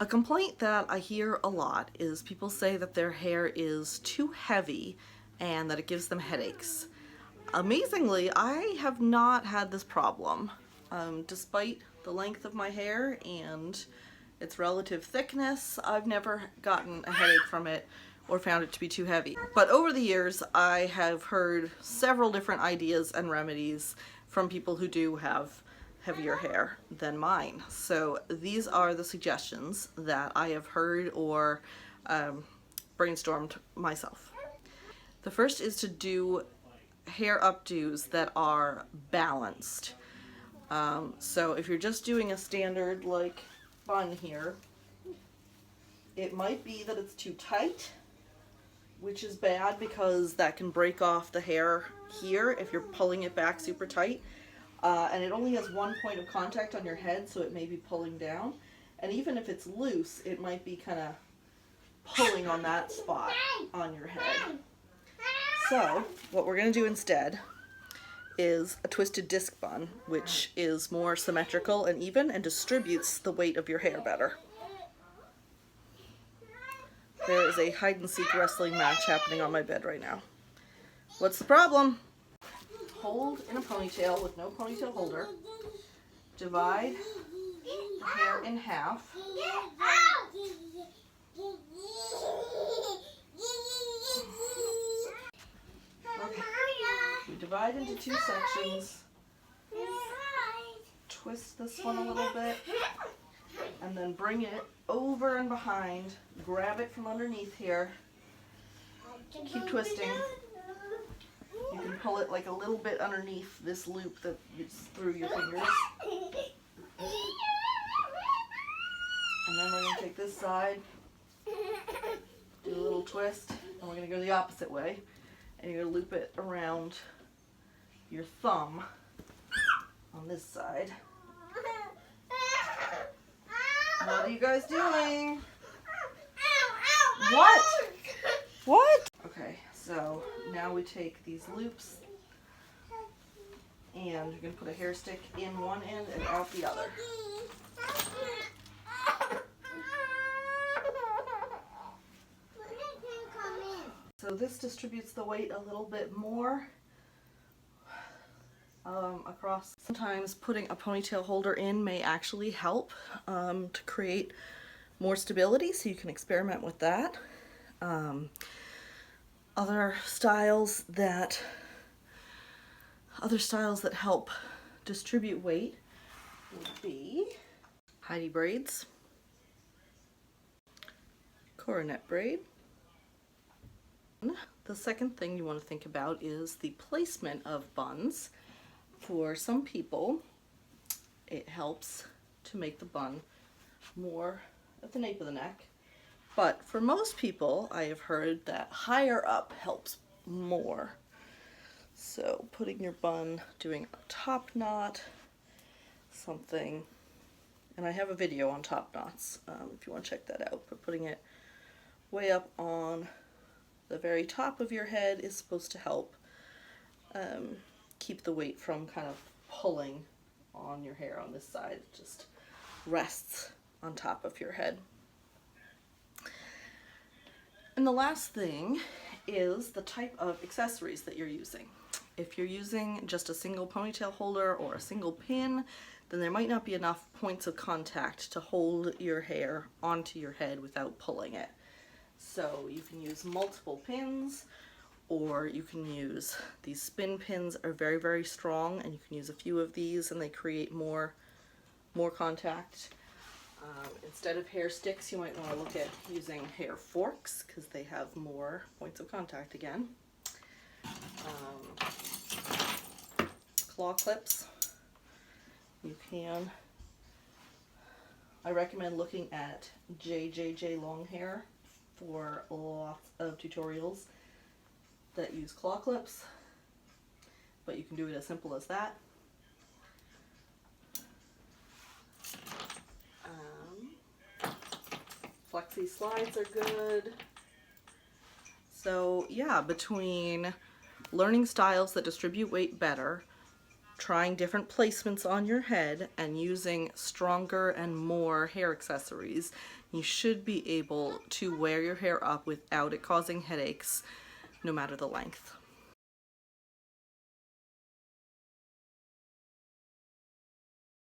A complaint that I hear a lot is people say that their hair is too heavy and that it gives them headaches. Amazingly, I have not had this problem. Despite the length of my hair and its relative thickness, I've never gotten a headache from it or found it to be too heavy. But over the years, I have heard several different ideas and remedies from people who do have heavier hair than mine. So these are the suggestions that I have heard or brainstormed myself. The first is to do hair updos that are balanced. So if you're just doing a standard like bun here, it might be that it's too tight, which is bad because that can break off the hair here if you're pulling it back super tight. And it only has one point of contact on your head, so it may be pulling down. And even if it's loose, it might be kind of pulling on that spot on your head. So what we're going to do instead is a twisted disc bun, which is more symmetrical and even and distributes the weight of your hair better. There is a hide and seek wrestling match happening on my bed right now. What's the problem? Hold in a ponytail with no ponytail holder. Divide the hair in half. Okay. We divide into two sections. Twist this one a little bit. And then bring it over and behind. Grab it from underneath here. Keep twisting. You can pull it like a little bit underneath this loop that is through your fingers. And then we're going to take this side, do a little twist, and we're going to go the opposite way. And you're going to loop it around your thumb on this side. What are you guys doing? What? What? Okay, so now we take these loops and you're going to put a hair stick in one end and out the other. So this distributes the weight a little bit more across. Sometimes putting a ponytail holder in may actually help to create more stability, so you can experiment with that. Other styles that help distribute weight would be Heidi braids, coronet braid. The second thing you want to think about is the placement of buns. For some people, it helps to make the bun more at the nape of the neck. But for most people, I have heard that higher up helps more. So putting your bun, doing a top knot, something, and I have a video on top knots if you want to check that out, but putting it way up on the very top of your head is supposed to help keep the weight from kind of pulling on your hair on this side. It just rests on top of your head. And the last thing is the type of accessories that you're using. If you're using just a single ponytail holder or a single pin, then there might not be enough points of contact to hold your hair onto your head without pulling it. So you can use multiple pins, or you can use these spin pins are very, very strong, and you can use a few of these and they create more contact. Instead of hair sticks, you might want to look at using hair forks because they have more points of contact again. Claw clips. You can. I recommend looking at JJJ Longhair for lots of tutorials that use claw clips, but you can do it as simple as that. Flexi slides are good. So yeah, between learning styles that distribute weight better, trying different placements on your head and using stronger and more hair accessories, you should be able to wear your hair up without it causing headaches, no matter the length.